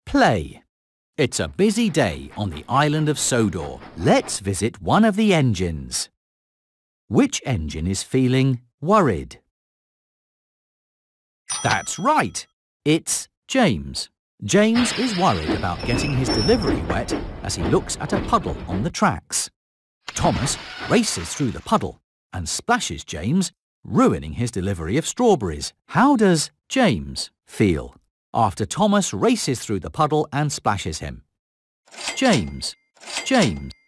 Play. It's a busy day on the island of Sodor. Let's visit one of the engines. Which engine is feeling worried? That's right. It's James. James is worried about getting his delivery wet as he looks at a puddle on the tracks. Thomas races through the puddle and splashes James, ruining his delivery of strawberries. How does James feel after Thomas races through the puddle and splashes him? James.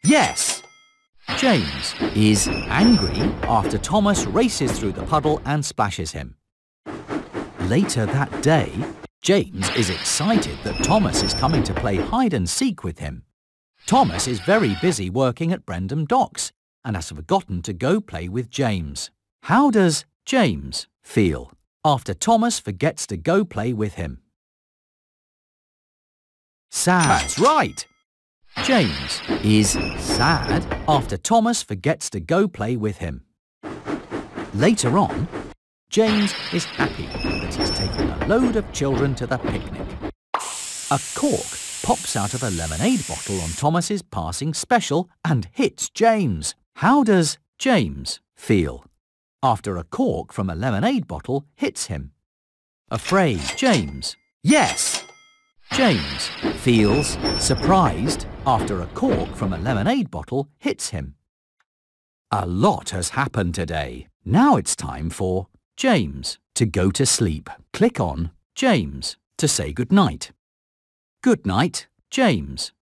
Yes! James is angry after Thomas races through the puddle and splashes him. Later that day, James is excited that Thomas is coming to play hide and seek with him. Thomas is very busy working at Brendam Docks and has forgotten to go play with James. How does James feel after Thomas forgets to go play with him? Sad. That's right. James is sad after Thomas forgets to go play with him. Later on, James is happy that he's taken a load of children to the picnic. A cork pops out of a lemonade bottle on Thomas's passing special and hits James. How does James feel after a cork from a lemonade bottle hits him? Afraid. James. Yes! James feels surprised after a cork from a lemonade bottle hits him. A lot has happened today. Now it's time for James to go to sleep. Click on James to say goodnight. Good night, James.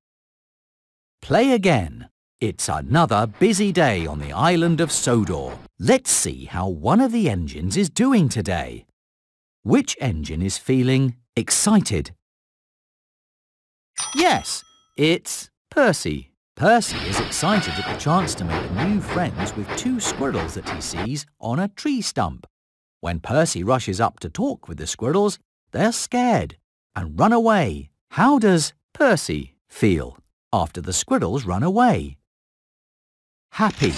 Play again. It's another busy day on the island of Sodor. Let's see how one of the engines is doing today. Which engine is feeling excited? Yes, it's Percy. Percy is excited at the chance to make new friends with two squirrels that he sees on a tree stump. When Percy rushes up to talk with the squirrels, they're scared and run away. How does Percy feel after the squirrels run away? Happy.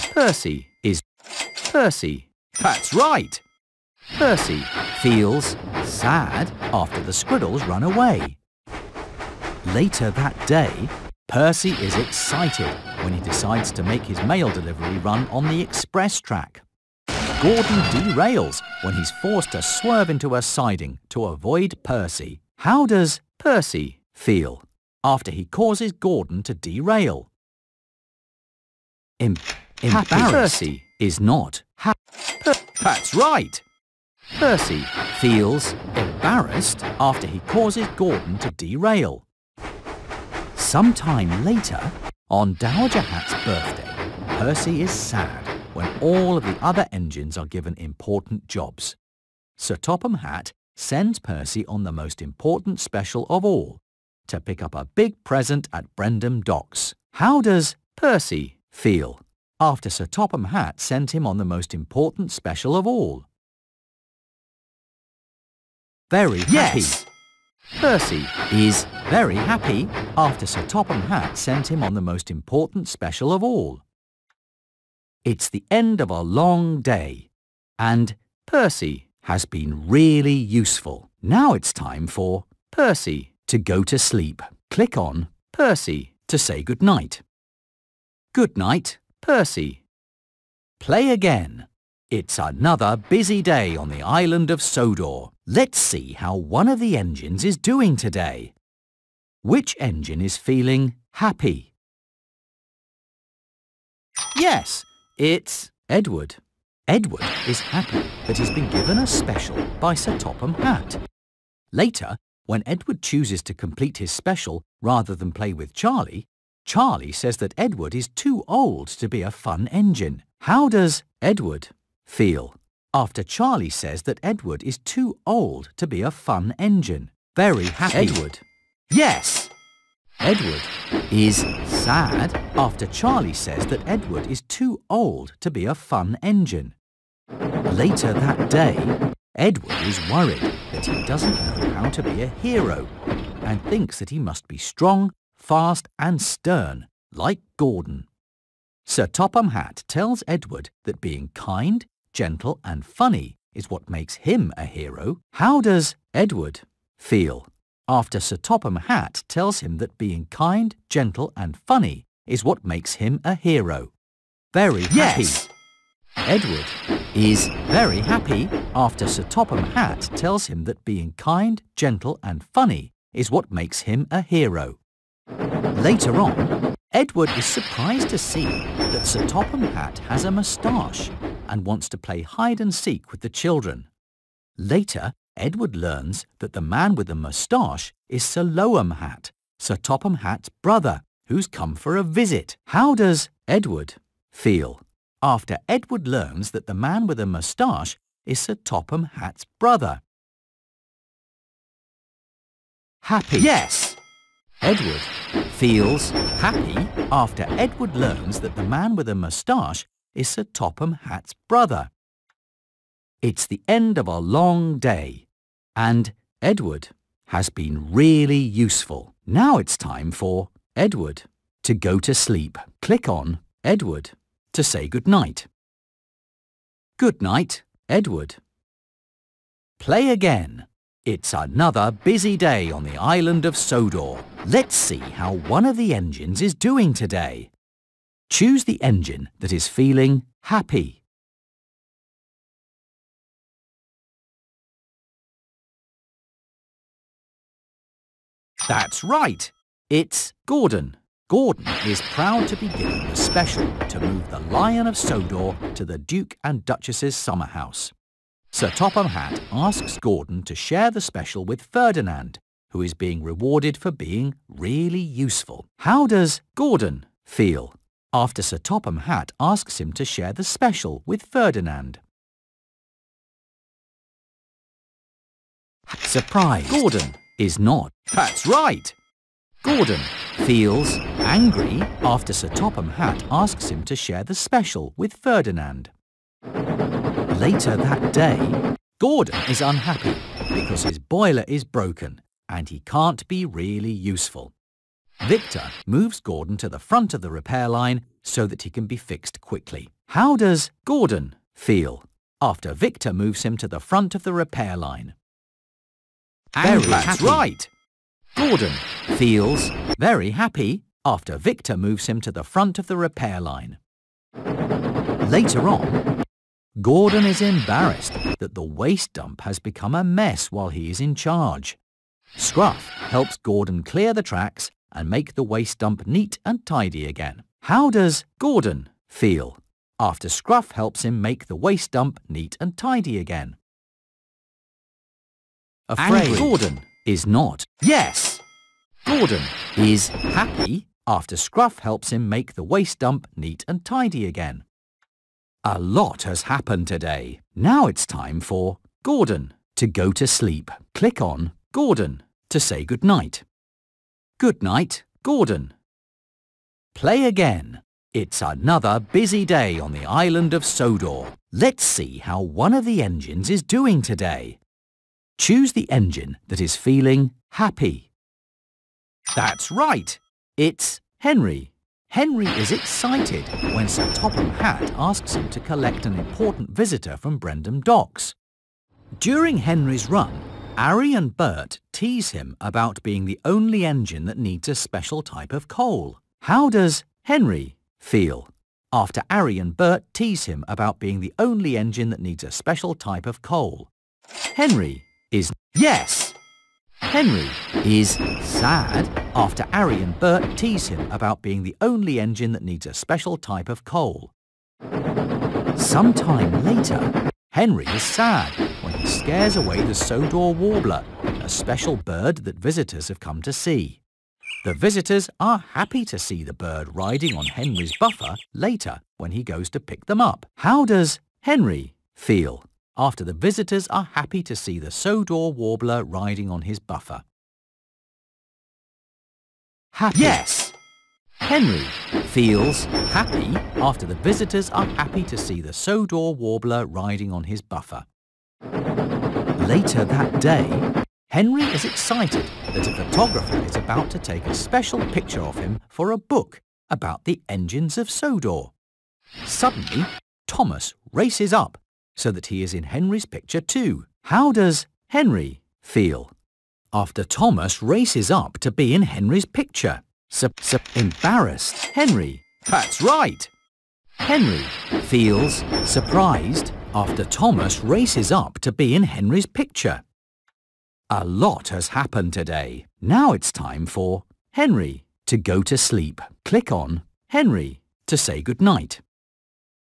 Percy. That's right. Percy feels sad after the squirrels run away. Later that day, Percy is excited when he decides to make his mail delivery run on the express track. Gordon derails when he's forced to swerve into a siding to avoid Percy. How does Percy feel after he causes Gordon to derail? Embarrassed. Percy is not happy. That's right. Percy feels embarrassed after he causes Gordon to derail. Sometime later, on Dowager Hat's birthday, Percy is sad when all of the other engines are given important jobs. Sir Topham Hatt sends Percy on the most important special of all, to pick up a big present at Brendam Docks. How does Percy feel after Sir Topham Hatt sent him on the most important special of all? Very happy. Yes! Percy is very happy after Sir Topham Hatt sent him on the most important special of all. It's the end of a long day, and Percy has been really useful. Now it's time for Percy to go to sleep. Click on Percy to say goodnight. Good night, Percy. Play again. It's another busy day on the island of Sodor. Let's see how one of the engines is doing today. Which engine is feeling happy? Yes, it's Edward. Edward is happy that he's been given a special by Sir Topham Hatt. Later, when Edward chooses to complete his special rather than play with Charlie, Charlie says that Edward is too old to be a fun engine. How does Edward feel after Charlie says that Edward is too old to be a fun engine? Very happy. Edward. Yes! Edward is sad after Charlie says that Edward is too old to be a fun engine. Later that day, Edward is worried that he doesn't know how to be a hero and thinks that he must be strong, fast and stern, like Gordon. Sir Topham Hatt tells Edward that being kind, gentle and funny is what makes him a hero. How does Edward feel after Sir Topham Hatt tells him that being kind, gentle and funny is what makes him a hero. Very happy. Yes! Edward is very happy after Sir Topham Hatt tells him that being kind, gentle and funny is what makes him a hero. Later on, Edward is surprised to see that Sir Topham Hatt has a moustache and wants to play hide and seek with the children. Later, Edward learns that the man with the moustache is Sir Lowam Hatt, Sir Topham Hatt's brother, who's come for a visit. How does Edward feel after Edward learns that the man with the moustache is Sir Topham Hatt's brother? Happy. Yes! Edward feels happy after Edward learns that the man with a moustache is Sir Topham Hatt's brother. It's the end of a long day, and Edward has been really useful. Now it's time for Edward to go to sleep. Click on Edward to say goodnight. Good night, Edward. Play again. It's another busy day on the island of Sodor. Let's see how one of the engines is doing today. Choose the engine that is feeling happy. That's right. It's Gordon. Gordon is proud to be given the special to move the Lion of Sodor to the Duke and Duchess's summer house. Sir Topham Hatt asks Gordon to share the special with Ferdinand, who is being rewarded for being really useful. How does Gordon feel after Sir Topham Hatt asks him to share the special with Ferdinand? Surprised. Gordon is not. That's right. Gordon feels angry after Sir Topham Hatt asks him to share the special with Ferdinand. Later that day, Gordon is unhappy because his boiler is broken and he can't be really useful. Victor moves Gordon to the front of the repair line so that he can be fixed quickly. How does Gordon feel after Victor moves him to the front of the repair line? Very happy. That's right. Gordon feels very happy after Victor moves him to the front of the repair line. Later on, Gordon is embarrassed that the waste dump has become a mess while he is in charge. Scruff helps Gordon clear the tracks and make the waste dump neat and tidy again. How does Gordon feel after Scruff helps him make the waste dump neat and tidy again? Afraid. Angry. Gordon is not. Yes! Gordon is happy after Scruff helps him make the waste dump neat and tidy again. A lot has happened today. Now it's time for Gordon to go to sleep. Click on Gordon to say goodnight. Good night, Gordon. Play again. It's another busy day on the island of Sodor. Let's see how one of the engines is doing today. Choose the engine that is feeling happy. That's right. It's Henry. Henry is excited when Sir Topham Hatt asks him to collect an important visitor from Brendam Docks. During Henry's run, Ari and Bert tease him about being the only engine that needs a special type of coal. How does Henry feel after Ari and Bert tease him about being the only engine that needs a special type of coal? Henry is yes. Henry is sad after Ari and Bert tease him about being the only engine that needs a special type of coal. Sometime later, Henry is sad when he scares away the Sodor warbler, a special bird that visitors have come to see. The visitors are happy to see the bird riding on Henry's buffer later when he goes to pick them up. How does Henry feel after the visitors are happy to see the Sodor warbler riding on his buffer? Happy. Yes! Henry feels happy after the visitors are happy to see the Sodor warbler riding on his buffer. Later that day, Henry is excited that a photographer is about to take a special picture of him for a book about the engines of Sodor. Suddenly, Thomas races up so that he is in Henry's picture too. How does Henry feel after Thomas races up to be in Henry's picture. Embarrassed. Henry. That's right. Henry feels surprised after Thomas races up to be in Henry's picture. A lot has happened today. Now it's time for Henry to go to sleep. Click on Henry to say good night.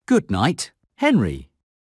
Good night, Henry.